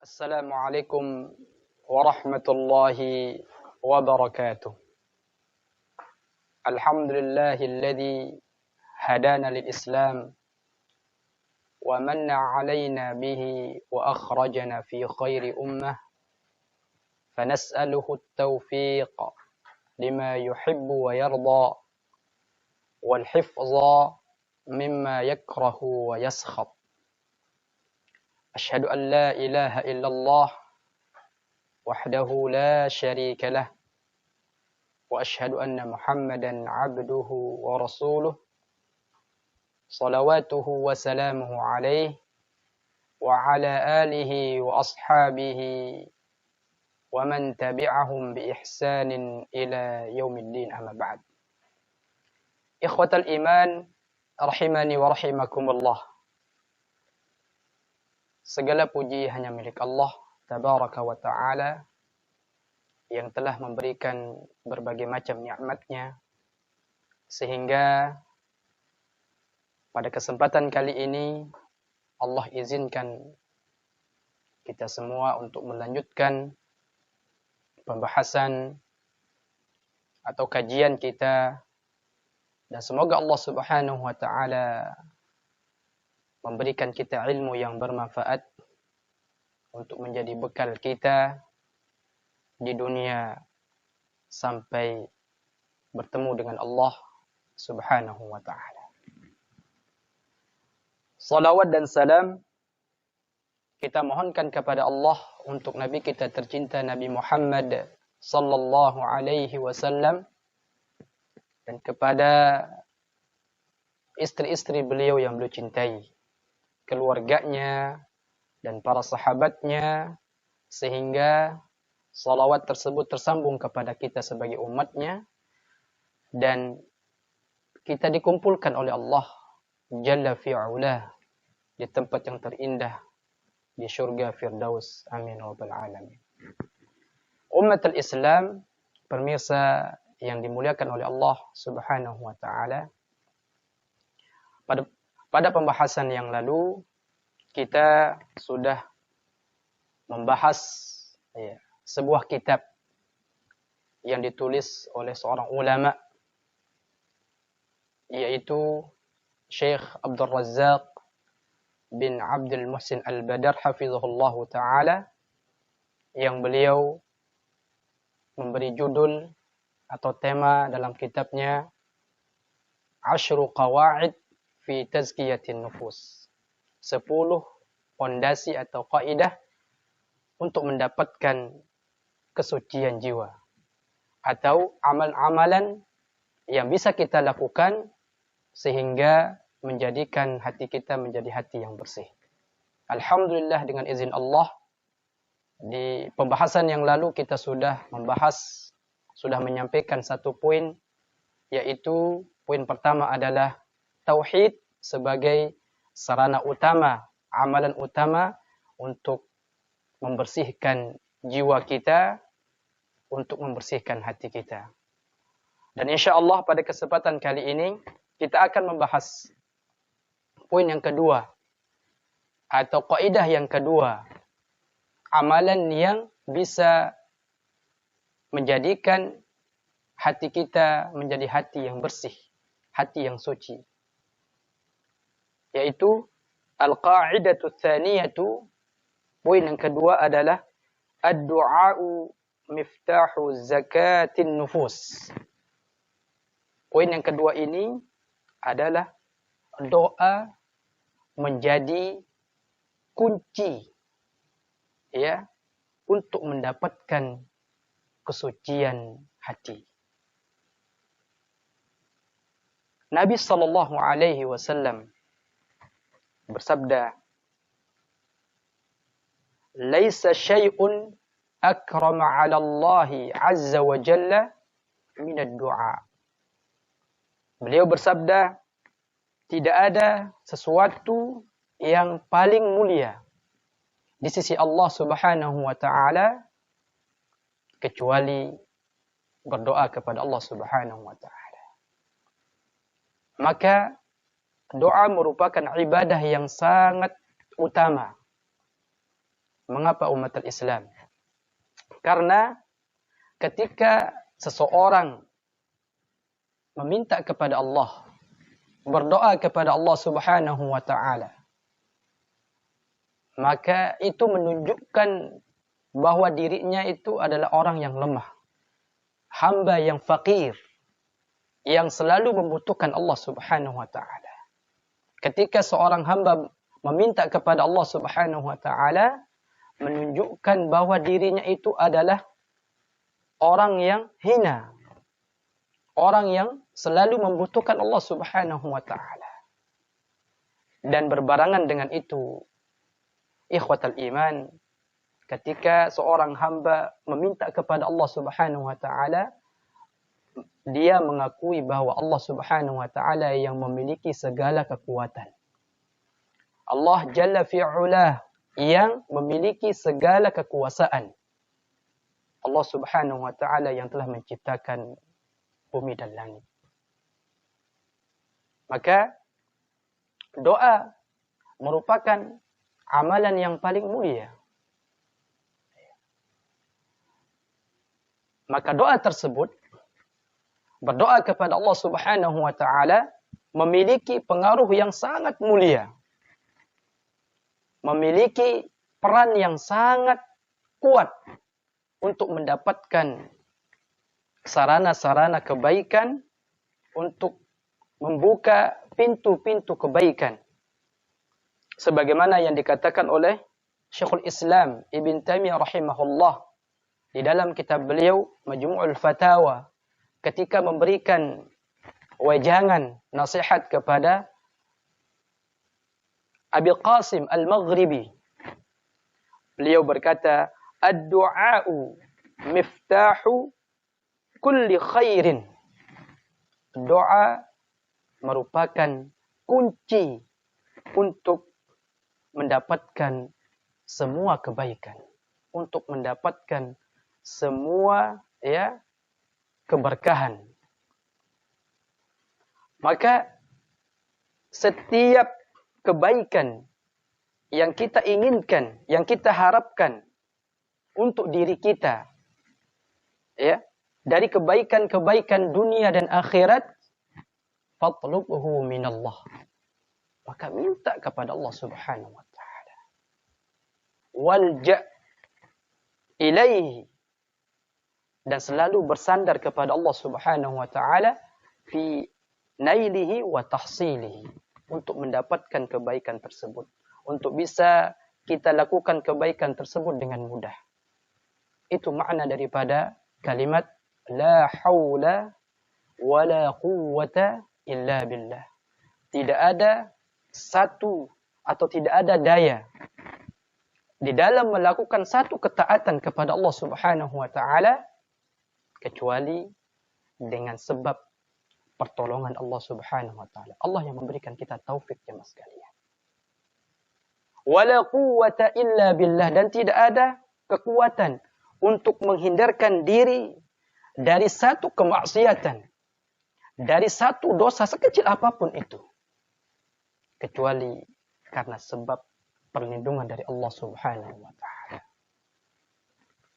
السلام عليكم ورحمة الله وبركاته. الحمد لله الذي هدانا للإسلام ومن علينا به وأخرجنا في خير أمة، فنسأله التوفيق لما يحب ويرضى والحفظ مما يكره ويسخط. أشهد أن لا إله إلا الله وحده لا شريك له، وأشهد أن محمدا عبده ورسوله صلواته وسلامه عليه وعلى آله وأصحابه ومن تبعهم بإحسان إلى يوم الدين. أما بعد. إخوة الإيمان rahimani wa rahimakumullah. Segala puji hanya milik Allah Tabaraka wa Ta'ala yang telah memberikan berbagai macam nikmat-Nya, sehingga pada kesempatan kali ini Allah izinkan kita semua untuk melanjutkan pembahasan atau kajian kita, dan semoga Allah Subhanahu wa Ta'ala memberikan kita ilmu yang bermanfaat untuk menjadi bekal kita di dunia sampai bertemu dengan Allah Subhanahu wa Ta'ala. Salawat dan salam kita mohonkan kepada Allah untuk Nabi kita tercinta Nabi Muhammad sallallahu alaihi wasallam, dan kepada istri-istri beliau yang beliau cintai, keluarganya dan para sahabatnya, sehingga salawat tersebut tersambung kepada kita sebagai umatnya, dan kita dikumpulkan oleh Allah Jalla fi'ula di tempat yang terindah di syurga Firdaus. Amin wa rabbal alamin. Umatul Islam, pemirsa yang dimuliakan oleh Allah Subhanahu wa Ta'ala, pada pembahasan yang lalu kita sudah membahas sebuah kitab yang ditulis oleh seorang ulama, yaitu Syekh Abdul Razzaq bin Abdul Muhsin Al-Badar hafizahullahu ta'ala, yang beliau memberi judul atau tema dalam kitabnya Ashru Qawaid fi Tazkiyatin Nufus, 10 fondasi atau kaidah untuk mendapatkan kesucian jiwa, atau amal-amalan yang bisa kita lakukan sehingga menjadikan hati kita menjadi hati yang bersih. Alhamdulillah, dengan izin Allah, di pembahasan yang lalu kita sudah menyampaikan satu poin, yaitu poin pertama adalah tauhid sebagai sarana utama, amalan utama untuk membersihkan jiwa kita, untuk membersihkan hati kita. Dan insya-Allah pada kesempatan kali ini kita akan membahas poin yang kedua atau kaidah yang kedua, amalan yang bisa menjadikan hati kita menjadi hati yang bersih, hati yang suci, yaitu al-qa'idatu tsaniyatu. Poin yang kedua adalah ad-du'a'u miftahu zakatin nufus. Poin yang kedua ini adalah doa menjadi kunci untuk mendapatkan kesucian hati. Nabi sallallahu alaihi wasallam bersabda, "Laisa syai'un akrama 'ala Allah 'azza wa jalla min ad-du'a." Beliau bersabda, tidak ada sesuatu yang paling mulia di sisi Allah Subhanahu wa Ta'ala kecuali berdoa kepada Allah Subhanahu wa Ta'ala. Maka doa merupakan ibadah yang sangat utama, Mengapa umat Islam? Karena ketika seseorang meminta kepada Allah, berdoa kepada Allah Subhanahu wa taala, maka itu menunjukkan bahwa dirinya itu adalah orang yang lemah, hamba yang fakir, yang selalu membutuhkan Allah Subhanahu wa taala. Ketika seorang hamba meminta kepada Allah Subhanahu wa taala, menunjukkan bahwa dirinya itu adalah orang yang hina, orang yang selalu membutuhkan Allah Subhanahu wa taala. Dan berbarengan dengan itu, ikhwatal iman, ketika seorang hamba meminta kepada Allah Subhanahu wa taala, dia mengakui bahwa Allah Subhanahu wa taala yang memiliki segala kekuatan. Allah Jalla fi'ulah yang memiliki segala kekuasaan. Allah Subhanahu wa taala yang telah menciptakan bumi dan langit. Maka doa merupakan amalan yang paling mulia. Maka doa tersebut, berdoa kepada Allah Subhanahu wa taala, memiliki pengaruh yang sangat mulia. Memiliki peran yang sangat kuat untuk mendapatkan sarana-sarana kebaikan, untuk membuka pintu-pintu kebaikan. Sebagaimana yang dikatakan oleh Syekhul Islam Ibn Taimiyah rahimahullah di dalam kitab beliau Majmu'ul Fatawa, ketika memberikan wejangan nasihat kepada Abi Qasim Al-Maghribi. Beliau berkata, "Ad-du'a'u miftahu kulli khairin." Doa merupakan kunci untuk mendapatkan semua kebaikan, untuk mendapatkan semua keberkahan. Maka setiap kebaikan yang kita inginkan, yang kita harapkan untuk diri kita, dari kebaikan-kebaikan dunia dan akhirat, fatlubhu minallah. Maka minta kepada Allah Subhanahu wa taala. Walja ilaihi, dan selalu bersandar kepada Allah Subhanahu wa taala fi nailihi wa tahsilihi, untuk mendapatkan kebaikan tersebut, untuk bisa kita lakukan kebaikan tersebut dengan mudah. Itu makna daripada kalimat la haula wala quwwata illa billah. Tidak ada satu atau tidak ada daya di dalam melakukan satu ketaatan kepada Allah Subhanahu wa taala kecuali dengan sebab pertolongan Allah Subhanahu wa taala. Allah yang memberikan kita taufik, jemaah sekalian. Wala quwwata illa billah, dan tidak ada kekuatan untuk menghindarkan diri dari satu kemaksiatan, dari satu dosa sekecil apapun itu, kecuali karena sebab perlindungan dari Allah Subhanahu wa taala.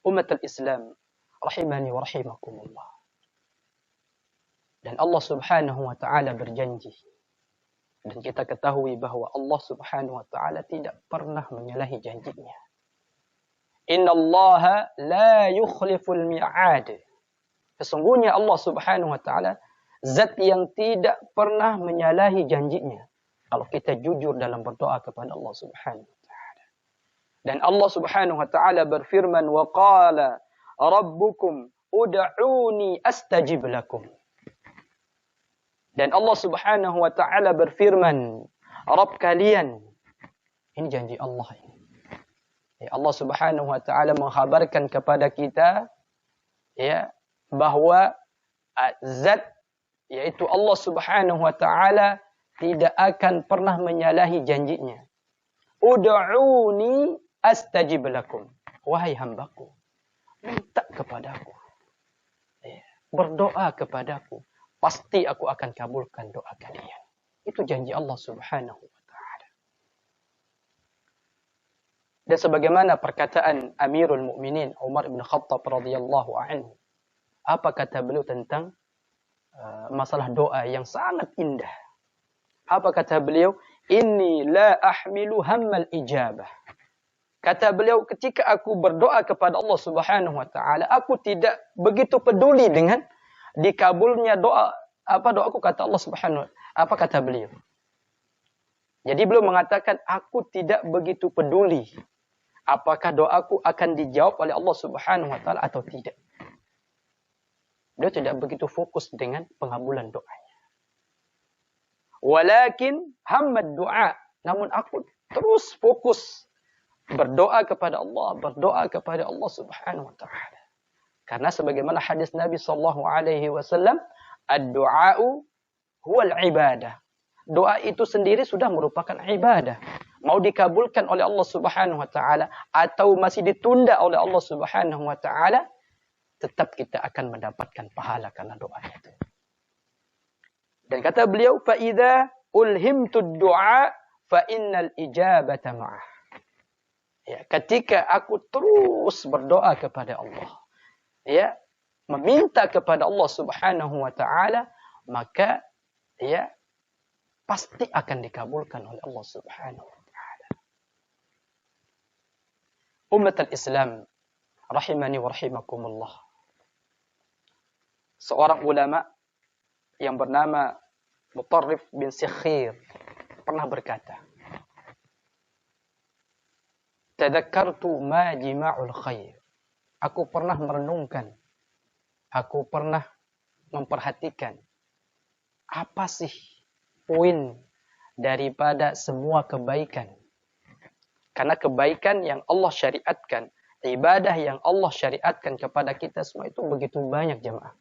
Umatul Islam rahimani wa rahimakumullah. Dan Allah Subhanahu wa taala berjanji, dan kita ketahui bahwa Allah Subhanahu wa taala tidak pernah menyalahi janjinya. Innallaha la yukhliful mi'ad. Sesungguhnya Allah Subhanahu wa taala zat yang tidak pernah menyalahi janjinya kalau kita jujur dalam berdoa kepada Allah Subhanahu wa taala. Dan Allah Subhanahu wa taala berfirman, wa qala rabbukum ud'uni astajib lakum. Dan Allah Subhanahu wa taala berfirman, Rabb kalian, ini janji Allah ini. Allah Subhanahu wa taala mengkhabarkan kepada kita bahwa zat yaitu Allah Subhanahu wa taala tidak akan pernah menyalahi janjinya. Ud'uni astajib lakum. Wahai hambaku, minta kepadaku, berdoa kepadaku, pasti aku akan kabulkan doa kalian. Itu janji Allah Subhanahu wa taala. Dan sebagaimana perkataan Amirul Mukminin Umar bin Khattab radhiyallahu anhu. Apa kata beliau tentang masalah doa yang sangat indah? Apa kata beliau? Inni la ahmilu hammal ijabah. Kata beliau, ketika aku berdoa kepada Allah Subhanahu wa taala, aku tidak begitu peduli dengan dikabulnya doa. Apa doaku, kata Allah Subhanahu wa taala? Apa kata beliau? Jadi beliau mengatakan, aku tidak begitu peduli apakah doaku akan dijawab oleh Allah Subhanahu wa taala atau tidak. Dia tidak begitu fokus dengan pengabulan doanya. Walakin hammad du'a. Namun aku terus fokus berdoa kepada Allah Subhanahu wa taala. Karena sebagaimana hadis Nabi sallallahu alaihi wasallam, ad-du'a'u huwal ibadah. Doa itu sendiri sudah merupakan ibadah. Mau dikabulkan oleh Allah Subhanahu wa taala atau masih ditunda oleh Allah Subhanahu wa taala, tetap kita akan mendapatkan pahala karena doa itu. Dan kata beliau, fa idza ulhimtud du'a fa innal ijabata ma'ah. Ya, ketika aku terus berdoa kepada Allah, ya, meminta kepada Allah Subhanahu wa taala, maka ya pasti akan dikabulkan oleh Allah Subhanahu wa taala. Umatul Islam rahimani wa rahimakumullah. Seorang ulama yang bernama Mutarrif bin Sikhir pernah berkata, tadakkartu ma jima'ul khair. Aku pernah merenungkan, aku pernah memperhatikan apa sih poin daripada semua kebaikan. Karena kebaikan yang Allah syariatkan, ibadah yang Allah syariatkan kepada kita semua itu begitu banyak jemaah.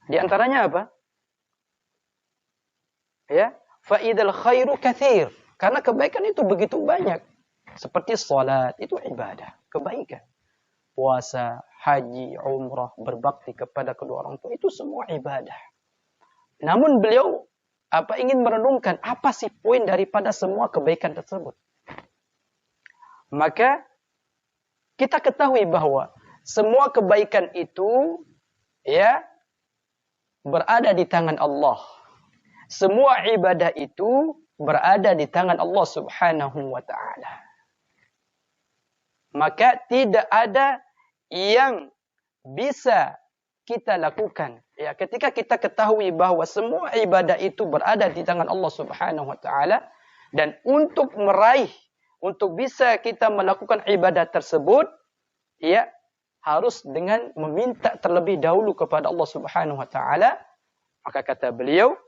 Di antaranya apa? Ya, fa'idal khairu katsir. Karena kebaikan itu begitu banyak. Seperti salat, itu ibadah, kebaikan. Puasa, haji, umrah, berbakti kepada kedua orang tua, itu semua ibadah. Namun beliau ingin merenungkan apa sih poin daripada semua kebaikan tersebut. Maka kita ketahui bahwa semua kebaikan itu ya berada di tangan Allah. Semua ibadah itu berada di tangan Allah Subhanahu wa taala. Maka tidak ada yang bisa kita lakukan. Ya, ketika kita ketahui bahwa semua ibadah itu berada di tangan Allah Subhanahu wa taala, dan untuk meraih, untuk bisa kita melakukan ibadah tersebut, ya, harus dengan meminta terlebih dahulu kepada Allah Subhanahu wa taala. Maka kata beliau,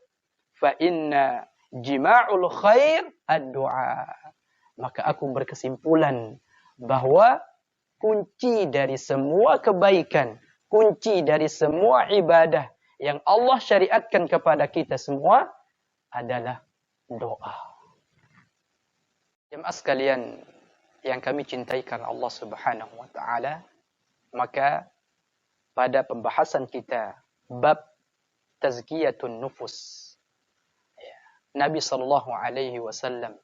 fa inna jima'ul khair ad-du'a. Maka aku berkesimpulan bahwa kunci dari semua kebaikan, kunci dari semua ibadah yang Allah syariatkan kepada kita semua adalah doa. Jemaah sekalian yang kami cintai karena Allah Subhanahu wa taala, maka pada pembahasan kita bab tazkiyatun nufus, Nabi sallallahu alaihi wasallam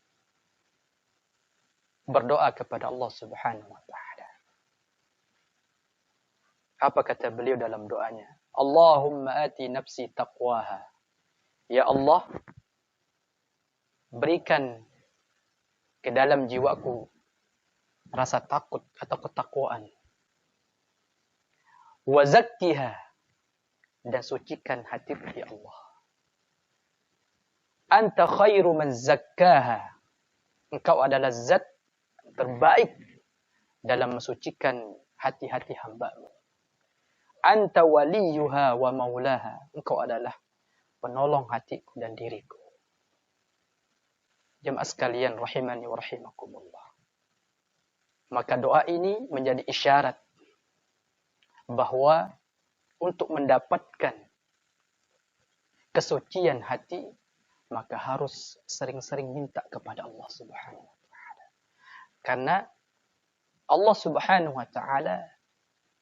berdoa kepada Allah Subhanahu wa taala. Apa kata beliau dalam doanya? Allahumma ati nafsi taqwaha. Ya Allah, berikan ke dalam jiwaku rasa takut atau ketakwaan. Wa zakkiha, dan sucikan hatiku ya Allah. Anta khairu man zakkaha. Engkau adalah zat terbaik dalam mensucikan hati-hati hamba-Mu. Anta waliyuha wa maulaha. Engkau adalah penolong hatiku dan diriku. Jemaah sekalian rahimani wa rahimakumullah. Maka doa ini menjadi isyarat bahwa untuk mendapatkan kesucian hati, maka harus sering-sering minta kepada Allah Subhanahu wa taala. Karena Allah Subhanahu wa taala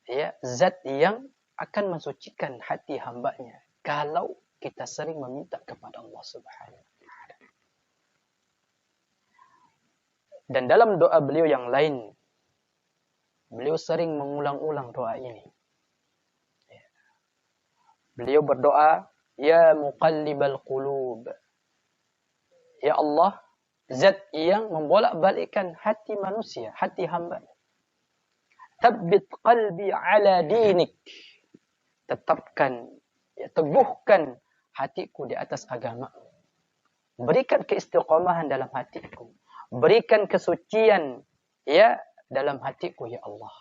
ya zat yang akan mensucikan hati hambanya kalau kita sering meminta kepada Allah Subhanahu wa taala. Dan dalam doa beliau yang lain, beliau sering mengulang-ulang doa ini. Beliau berdoa, Ya muqallibal qulub. Ya Allah, zat yang membolak-balikkan hati manusia, hati hamba. Tabbit qalbi ala dinik. Tetapkan, teguhkan hatiku di atas agama. Berikan keistiqomahan dalam hatiku. Berikan kesucian dalam hatiku, ya Allah.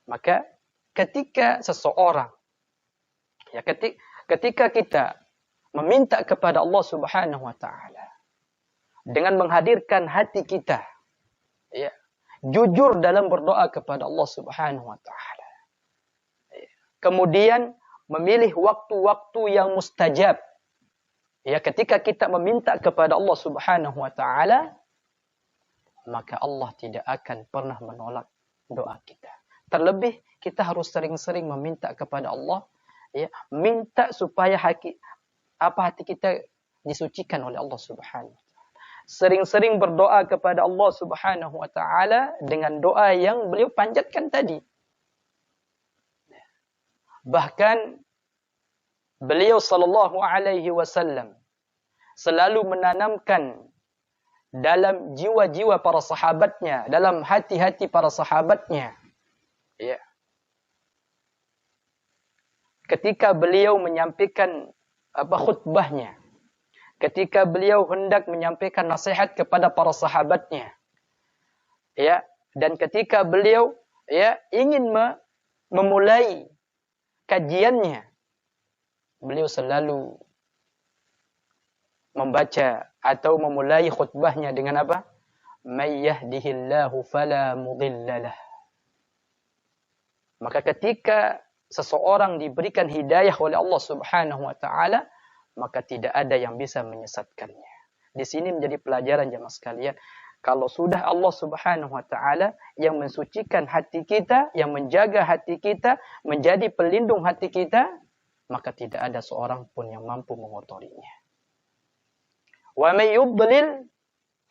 Maka ketika seseorang, ketika kita meminta kepada Allah Subhanahu wa taala dengan menghadirkan hati kita, jujur dalam berdoa kepada Allah Subhanahu wa taala. Kemudian memilih waktu-waktu yang mustajab. Ketika kita meminta kepada Allah Subhanahu wa taala, maka Allah tidak akan pernah menolak doa kita. Terlebih kita harus sering-sering meminta kepada Allah, minta supaya hati kita disucikan oleh Allah Subhanahu wa taala. Sering-sering berdoa kepada Allah Subhanahu wa taala dengan doa yang beliau panjatkan tadi. Bahkan beliau sallallahu alaihi wasallam selalu menanamkan dalam jiwa-jiwa para sahabatnya, dalam hati-hati para sahabatnya, ketika beliau menyampaikan khutbahnya, ketika beliau hendak menyampaikan nasihat kepada para sahabatnya, dan ketika beliau ingin memulai kajiannya, beliau selalu membaca atau memulai khutbahnya dengan apa? May yahdihillahu fala mudhillalah. Maka ketika seseorang diberikan hidayah oleh Allah Subhanahu wa taala, maka tidak ada yang bisa menyesatkannya. Di sini menjadi pelajaran jemaah sekalian, kalau sudah Allah Subhanahu wa taala yang mensucikan hati kita, yang menjaga hati kita, menjadi pelindung hati kita, maka tidak ada seorang pun yang mampu mengotorinya. Wa may yudlil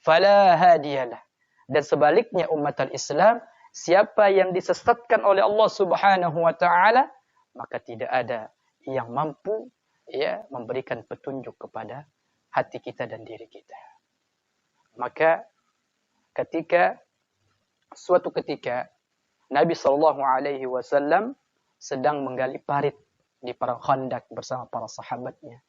fala hadiyalah. Dan sebaliknya umat Islam, siapa yang disesatkan oleh Allah Subhanahu wa taala, maka tidak ada yang mampu memberikan petunjuk kepada hati kita dan diri kita. Maka suatu ketika Nabi sallallahu alaihi wasallam sedang menggali parit di perang Khandaq bersama para sahabatnya.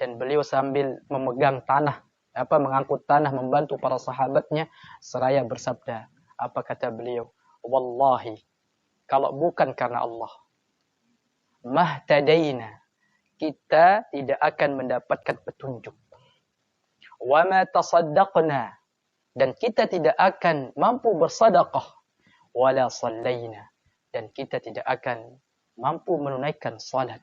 Dan beliau sambil memegang tanah, mengangkut tanah, membantu para sahabatnya, seraya bersabda, apa kata beliau? Wallahi, kalau bukan karena Allah, mahtadaina, kita tidak akan mendapatkan petunjuk. Wa ma tasaddaqna, dan kita tidak akan mampu bersedekah. Wala sallaina, dan kita tidak akan mampu menunaikan salat.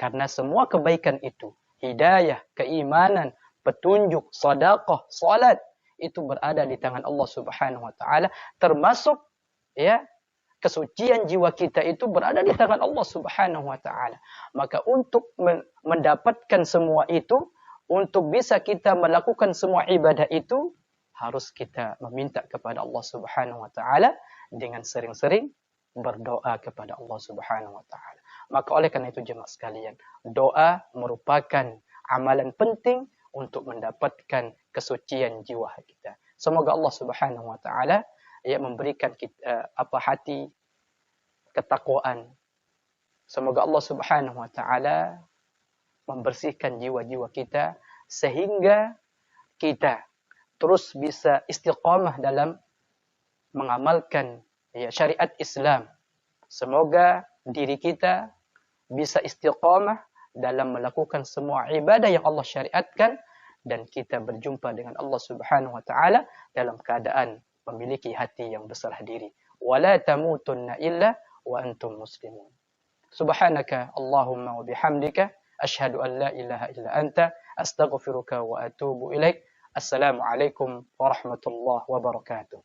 Karena semua kebaikan itu, hidayah, keimanan, petunjuk, sedekah, salat, itu berada di tangan Allah Subhanahu wa taala, termasuk kesucian jiwa kita itu berada di tangan Allah Subhanahu wa taala. Maka untuk mendapatkan semua itu, untuk bisa kita melakukan semua ibadah itu, harus kita meminta kepada Allah Subhanahu wa taala dengan sering-sering berdoa kepada Allah Subhanahu wa taala. Maka oleh karena itu jemaah sekalian, doa merupakan amalan penting untuk mendapatkan kesucian jiwa kita. Semoga Allah Subhanahu wa taala memberikan kita hati ketakwaan. Semoga Allah Subhanahu wa taala membersihkan jiwa-jiwa kita sehingga kita terus bisa istiqamah dalam mengamalkan syariat Islam. Semoga diri kita bisa istiqamah dalam melakukan semua ibadah yang Allah syariatkan, dan kita berjumpa dengan Allah Subhanahu wa taala dalam keadaan memiliki hati yang berserah diri. Wala tamutunna illa wa antum muslimun. Subhanaka Allahumma wa bihamdika asyhadu an la ilaha illa anta astaghfiruka wa atubu ilaik. Assalamualaikum warahmatullahi wabarakatuh.